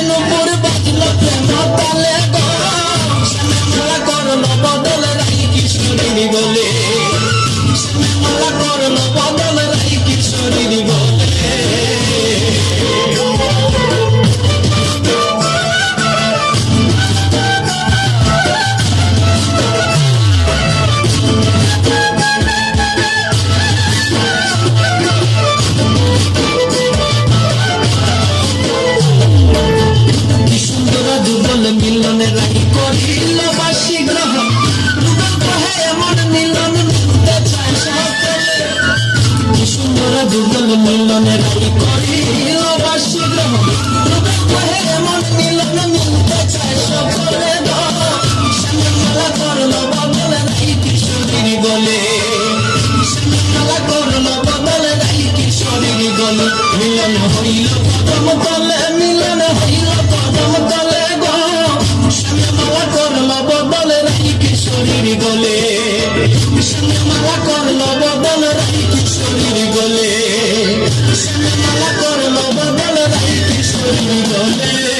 নুপুর বাজলো প্রেম তালে গো মালা করলো বদল রাই কিশোরীর গলে মালা করলো বদল রাই কিশোরীর গলে মিলনের রানী করিল বাসী গ্রহণ যুগল কহে এমন মিলন মিলতে চায় সকলে কি সুন্দর যুগল মিলনের রানী করিল বাসী গ্রহণ যুগল কহে এমন মিলন মিলতে চায় সকলে মালা করলো বদল রাই কিশোরীর গলে মালা করলো বদল রাই কিশোরীর গলে মিলন হইল কদম তলে মিলন হইল কদম তলে মালা করলো বদল রাই কিশোরীর গলে মালা করলো বদল রাই কিশোরীর গলে মালা করলো বদল রাই কিশোরীর গলে